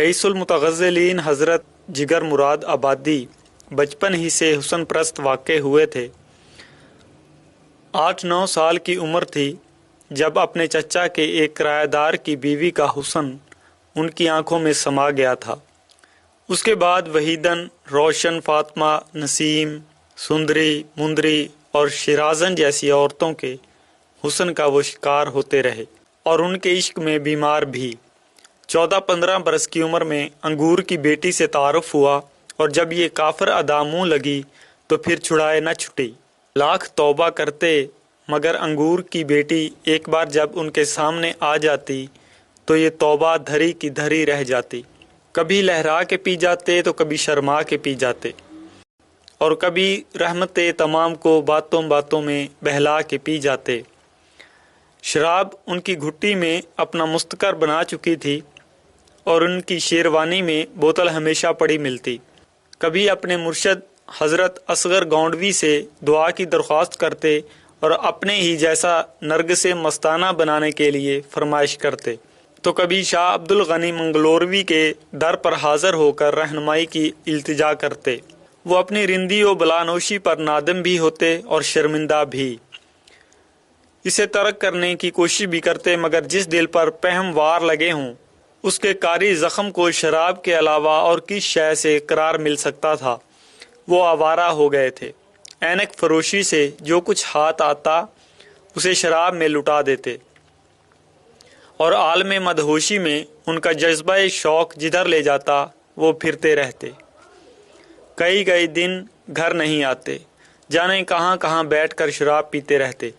رئیس المتغزلین حضرت جگر مراد آبادی بچپن ہی سے حسن پرست واقع ہوئے تھے۔ 8-9 سال کی عمر تھی جب اپنے چچا کے ایک کرایہ دار کی بیوی کا حسن ان کی آنکھوں میں سما گیا تھا۔ اس کے بعد وحیدن، روشن، فاطمہ، نسیم، سندری، مندری اور شیرازن جیسی عورتوں کے حسن کا وہ شکار ہوتے رہے اور ان کے عشق میں بیمار بھی۔ 14-15 برس کی عمر میں انگور کی بیٹی سے تعارف ہوا اور جب یہ کافر ادا منہ لگی تو پھر چھڑائے نہ چھٹی۔ لاکھ توبہ کرتے مگر انگور کی بیٹی ایک بار جب ان کے سامنے آ جاتی تو یہ توبہ دھری کی دھری رہ جاتی۔ کبھی لہرا کے پی جاتے تو کبھی شرما کے پی جاتے اور کبھی رحمت تمام کو باتوں باتوں میں بہلا کے پی جاتے۔ شراب ان کی گھٹی میں اپنا مستقر بنا چکی تھی اور ان کی شیروانی میں بوتل ہمیشہ پڑی ملتی۔ کبھی اپنے مرشد حضرت اصغر گونڈوی سے دعا کی درخواست کرتے اور اپنے ہی جیسا نرگسِ مستانہ بنانے کے لیے فرمائش کرتے، تو کبھی شاہ عبد الغنی منگلوروی کے در پر حاضر ہو کر رہنمائی کی التجا کرتے۔ وہ اپنی رندی و بلانوشی پر نادم بھی ہوتے اور شرمندہ بھی۔ اسے ترک کرنے کی کوشش بھی کرتے مگر جس دل پر پہم وار لگے ہوں اس کے کاری زخم کو شراب کے علاوہ اور کس شے سے قرار مل سکتا تھا؟ وہ آوارہ ہو گئے تھے۔ اینک فروشی سے جو کچھ ہاتھ آتا اسے شراب میں لٹا دیتے اور عالم مدہوشی میں ان کا جذبہ شوق جدھر لے جاتا وہ پھرتے رہتے۔ کئی دن گھر نہیں آتے، جانے کہاں کہاں بیٹھ کر شراب پیتے رہتے۔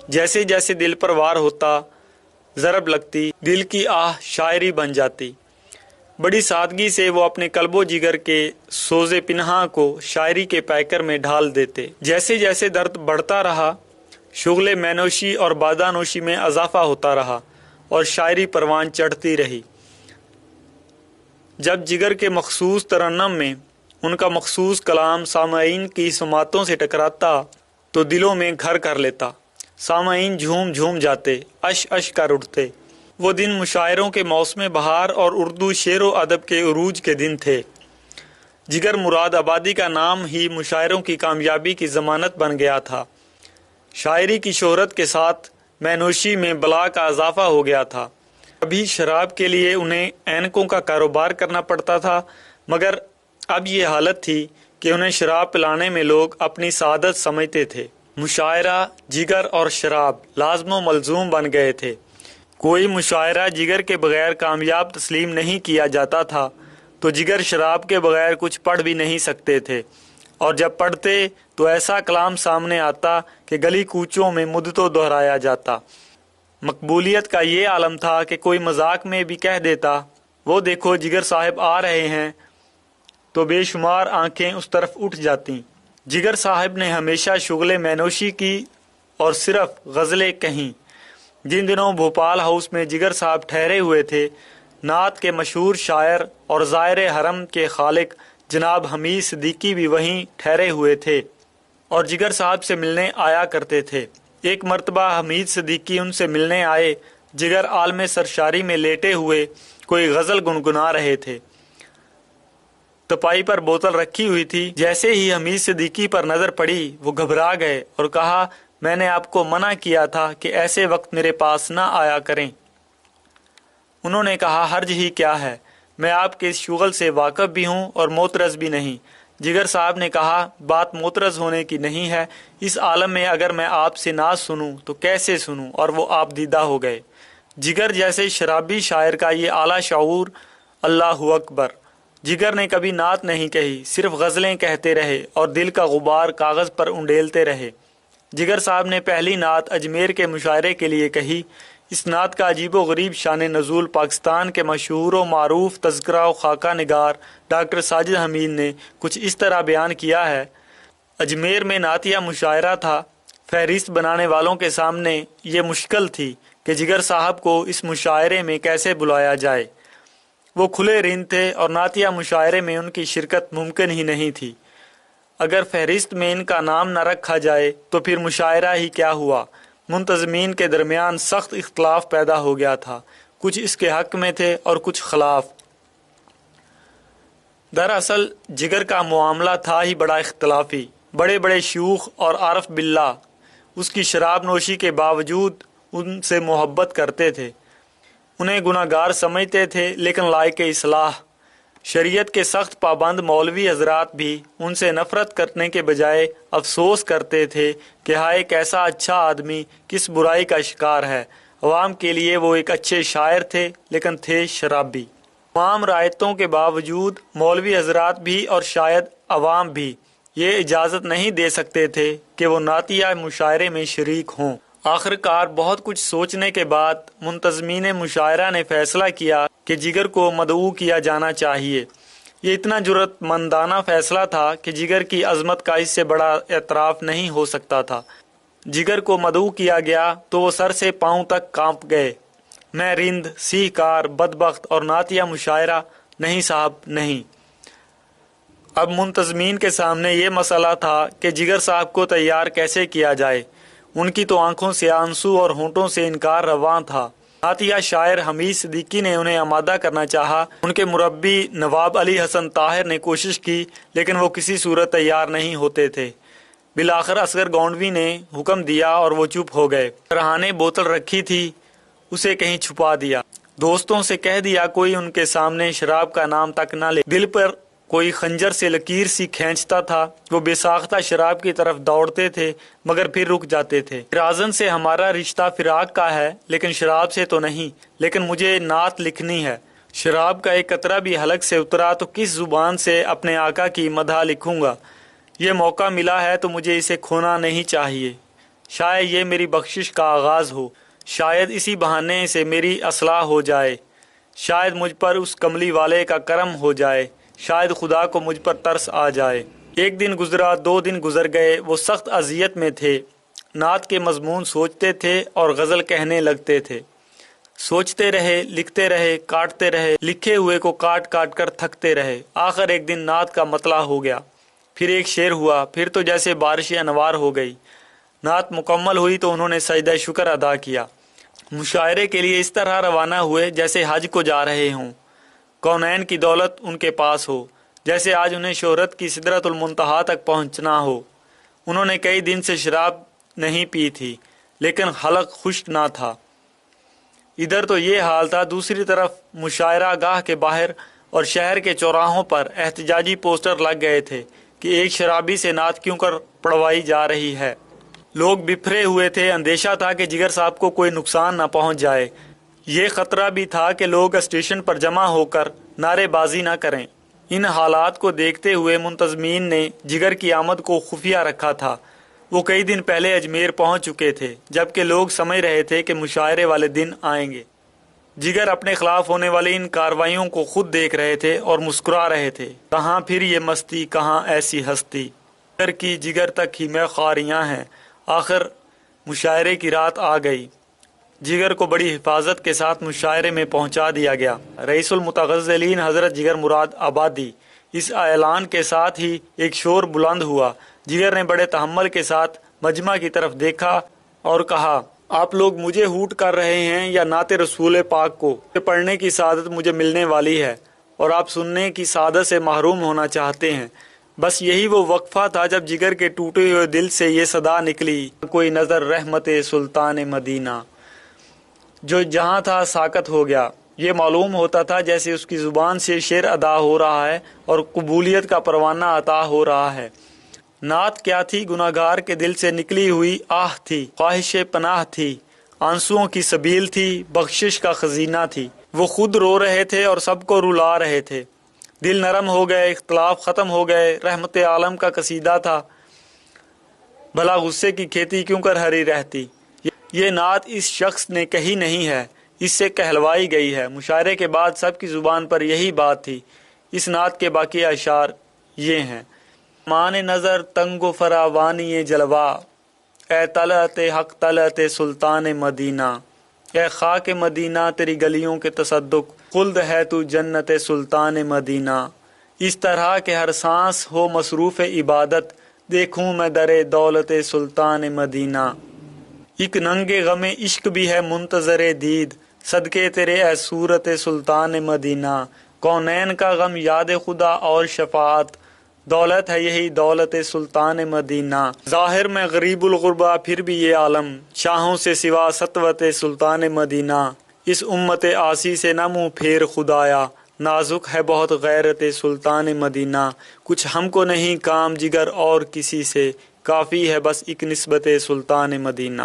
جیسے جیسے دل پر وار ہوتا ضرب لگتی، دل کی آہ شاعری بن جاتی۔ بڑی سادگی سے وہ اپنے قلب و جگر کے سوز پنہاں کو شاعری کے پیکر میں ڈھال دیتے۔ جیسے جیسے درد بڑھتا رہا شغل مینوشی اور بادانوشی میں اضافہ ہوتا رہا اور شاعری پروان چڑھتی رہی۔ جب جگر کے مخصوص ترنم میں ان کا مخصوص کلام سامعین کی سماعتوں سے ٹکراتا تو دلوں میں گھر کر لیتا۔ سامعین جھوم جھوم جاتے، اش اش کر اٹھتے۔ وہ دن مشاعروں کے موسم بہار اور اردو شعر و ادب کے عروج کے دن تھے۔ جگر مراد آبادی کا نام ہی مشاعروں کی کامیابی کی ضمانت بن گیا تھا۔ شاعری کی شہرت کے ساتھ مینوشی میں بلا کا اضافہ ہو گیا تھا۔ ابھی شراب کے لیے انہیں اینکوں کا کاروبار کرنا پڑتا تھا مگر اب یہ حالت تھی کہ انہیں شراب پلانے میں لوگ اپنی سعادت سمجھتے تھے۔ مشاعرہ، جگر اور شراب لازم و ملزوم بن گئے تھے۔ کوئی مشاعرہ جگر کے بغیر کامیاب تسلیم نہیں کیا جاتا تھا تو جگر شراب کے بغیر کچھ پڑھ بھی نہیں سکتے تھے، اور جب پڑھتے تو ایسا کلام سامنے آتا کہ گلی کوچوں میں مدتوں دہرایا جاتا۔ مقبولیت کا یہ عالم تھا کہ کوئی مذاق میں بھی کہہ دیتا، وہ دیکھو جگر صاحب آ رہے ہیں، تو بے شمار آنکھیں اس طرف اٹھ جاتی۔ جگر صاحب نے ہمیشہ شغل مینوشی کی اور صرف غزلیں کہیں۔ جن دنوں بھوپال ہاؤس میں جگر صاحب ٹھہرے ہوئے تھے، نعت کے مشہور شاعر اور زائر حرم کے خالق جناب حمید صدیقی بھی وہیں ٹھہرے ہوئے تھے اور جگر صاحب سے ملنے آیا کرتے تھے۔ ایک مرتبہ حمید صدیقی ان سے ملنے آئے۔ جگر عالم سرشاری میں لیٹے ہوئے کوئی غزل گنگنا رہے تھے۔ تپائی پر بوتل رکھی ہوئی تھی۔ جیسے ہی حمید صدیقی پر نظر پڑی وہ گھبرا گئے اور کہا، میں نے آپ کو منع کیا تھا کہ ایسے وقت میرے پاس نہ آیا کریں۔ انہوں نے کہا، حرج ہی کیا ہے، میں آپ کے اس شغل سے واقف بھی ہوں اور معترض بھی نہیں۔ جگر صاحب نے کہا، بات معترض ہونے کی نہیں ہے، اس عالم میں اگر میں آپ سے ناز سنوں تو کیسے سنوں، اور وہ آپ دیدہ ہو گئے۔ جگر جیسے شرابی شاعر کا یہ اعلیٰ شعور، اللہ اکبر۔ جگر نے کبھی نعت نہیں کہی، صرف غزلیں کہتے رہے اور دل کا غبار کاغذ پر انڈیلتے رہے۔ جگر صاحب نے پہلی نعت اجمیر کے مشاعرے کے لیے کہی۔ اس نعت کا عجیب و غریب شان نزول پاکستان کے مشہور و معروف تذکرہ و خاکہ نگار ڈاکٹر ساجد حمید نے کچھ اس طرح بیان کیا ہے۔ اجمیر میں نعتیہ مشاعرہ تھا۔ فہرست بنانے والوں کے سامنے یہ مشکل تھی کہ جگر صاحب کو اس مشاعرے میں کیسے بلایا جائے۔ وہ کھلے رند تھے اور نعتیہ مشاعرے میں ان کی شرکت ممکن ہی نہیں تھی۔ اگر فہرست میں ان کا نام نہ رکھا جائے تو پھر مشاعرہ ہی کیا ہوا۔ منتظمین کے درمیان سخت اختلاف پیدا ہو گیا تھا، کچھ اس کے حق میں تھے اور کچھ خلاف۔ दरअसल जिगर का मामला था ही बड़ा इख्तलाफी। बड़े बड़े शयूख और आरफ बिल्ला उसकी शराब नोशी के बावजूद उनसे मोहब्बत करते थे, उन्हें गुनाहगार समझते थे, लेकिन लायक इस्लाह शरीयत के सख्त पाबंद मौलवी हजरात भी उनसे नफरत करने के बजाय अफसोस करते थे कि हाय कैसा अच्छा आदमी किस बुराई का शिकार है। अवाम के लिए वो एक अच्छे शायर थे, लेकिन थे शराबी। तमाम रायतों के बावजूद मौलवी हजरात भी और शायद अवाम भी ये इजाज़त नहीं दे सकते थे कि वो नातिया मुशायरे में शरीक हों। आखिरकार बहुत कुछ सोचने के बाद मुंतज़मीन मुशायरा ने फैसला किया कि जिगर को मदऊ किया जाना चाहिए। ये इतना जुर्रतमंदाना फैसला था कि जिगर की अजमत का इससे बड़ा एतराफ़ नहीं हो सकता था। जिगर को मदऊ किया गया तो वो सर से पांव तक कांप गए। मैं रिंद, सीहकार, बदबख्त और नातिया मुशायरा नहीं साहब नहीं। अब मुंतज़मीन के सामने ये मसला था कि जिगर साहब को तैयार कैसे किया जाए। उनकी तो आंखों से आंसू और होंठों से इनकार रवां था। नातिया शायर हमीद सिद्दीकी ने उन्हें आमादा करना चाहा। उनके मुरब्बी नवाब अली हसन ताहिर ने कोशिश की, लेकिन वो किसी सूरत तैयार नहीं होते थे। बिलाखिर असगर गौंडवी ने हुक्म दिया और वो चुप हो गए। फरहाने बोतल रखी थी, उसे कहीं छुपा दिया। दोस्तों से कह दिया कोई उनके सामने शराब का नाम तक न ले। दिल पर कोई खंजर से लकीर सी खींचता था। वो बेसाख्ता शराब की तरफ दौड़ते थे, मगर फिर रुक जाते थे। राजन से हमारा रिश्ता फिराक का है, लेकिन शराब से तो नहीं। लेकिन मुझे नात लिखनी है। शराब का एक कतरा भी हलक से उतरा तो किस जुबान से अपने आका की मदह लिखूंगा। ये मौका मिला है तो मुझे इसे खोना नहीं चाहिए। शायद ये मेरी बख्शिश का आगाज हो, शायद इसी बहाने से मेरी असलाह हो जाए, शायद मुझ पर उस कमली वाले का करम हो जाए, शायद खुदा को मुझ पर तरस आ जाए। एक दिन गुजरा, 2 दिन गुजर गए। वो सख्त अजियत में थे। नात के मजमून सोचते थे और गज़ल कहने लगते थे। सोचते रहे, लिखते रहे, काटते रहे, लिखे हुए को काट काट कर थकते रहे। आखिर एक दिन नात का मतला हो गया। फिर एक शेर हुआ, फिर तो जैसे बारिश अनवार हो गई। नात मुकम्मल हुई तो उन्होंने सजदा शुक्र अदा किया। मुशायरे के लिए इस तरह रवाना हुए जैसे हज को जा रहे हों। कौनैन की दौलत उनके पास हो, जैसे आज उन्हें शोहरत की सिदरतुल मुंतहा तक पहुंचना हो। उन्होंने कई दिन से शराब नहीं पी थी, लेकिन हलक खुश्क ना था। इधर तो ये हाल था, दूसरी तरफ मुशायरा गाह के बाहर और शहर के चौराहों पर एहतजाजी पोस्टर लग गए थे कि एक शराबी से नात क्यों कर पढ़वाई जा रही है। लोग बिफरे हुए थे। अंदेशा था कि जिगर साहब को कोई नुकसान न पहुंच जाए। ये खतरा भी था कि लोग स्टेशन पर जमा होकर नारेबाजी न करें। इन हालात को देखते हुए मुंतज़मीन ने जिगर की आमद को खुफिया रखा था। वो कई दिन पहले अजमेर पहुंच चुके थे, जबकि लोग समझ रहे थे कि मुशायरे वाले दिन आएंगे। जिगर अपने खिलाफ होने वाली इन कार्रवाइयों को खुद देख रहे थे और मुस्कुरा रहे थे। कहाँ फिर ये मस्ती, कहाँ ऐसी हस्ती, जिगर की जिगर तक ही में खारियाँ हैं। आखिर मुशायरे की रात आ गई। जिगर को बड़ी हिफाजत के साथ मुशायरे में पहुंचा दिया गया। रईसुल मुतगज़्ज़लीन हज़रत जिगर मुराद आबादी। इस ऐलान के साथ ही एक शोर बुलंद हुआ। जिगर ने बड़े तहम्मुल के साथ मजमा की तरफ देखा और कहा, आप लोग मुझे हूट कर रहे हैं या नाते रसूल पाक को पढ़ने की सादत मुझे मिलने वाली है और आप सुनने की सादत से महरूम होना चाहते हैं। बस यही वो वक्फा था जब जिगर के टूटे हुए दिल से ये सदा निकली, कोई नजर रहमत सुल्तान मदीना। जो जहाँ था साकत हो गया। ये मालूम होता था जैसे उसकी जुबान से शेर अदा हो रहा है और कबूलियत का परवाना अता हो रहा है। नात क्या थी? गुनाहगार के दिल से निकली हुई आह थी, ख्वाहिश पनाह थी, आंसुओं की सबील थी, बख्शिश का खजीना थी। वो खुद रो रहे थे और सबको रुला रहे थे। दिल नरम हो गए, इख्तलाफ खत्म हो गए। रहमत आलम का कसीदा था, भला गुस्से की खेती क्यों कर हरी रहती। ये नात इस शख्स ने कही नहीं है, इससे कहलवाई गई है। मुशायरे के बाद सबकी जुबान पर यही बात थी। इस नात के बाकी अशार ये हैं। मान नज़र तंगो फरावानी जलवा, ए तलत हक तलत सुल्तान मदीना, ए खाक मदीना तेरी गलियों के तसद्दुक, खुल्द है तू जन्नत सुल्तान मदीना। इस तरह के हर सांस हो मसरूफ़ इबादत, देखूं मैं दरे दौलत सुल्तान मदीना। एक नंगे गमे इश्क भी है मुंतज़रे दीद, सदके तेरे ए सूरत सुल्तान मदीना। کونین کا غم یاد خدا اور شفاعت، دولت ہے یہی دولت سلطان مدینہ، ظاہر میں غریب الغربا پھر بھی یہ عالم، شاہوں سے سوا سطوت سلطان مدینہ، اس امت آسی سے نہ منہ پھیر خدایا، نازک ہے بہت غیرت سلطان مدینہ، کچھ ہم کو نہیں کام جگر اور کسی سے، کافی ہے بس ایک نسبت سلطان مدینہ۔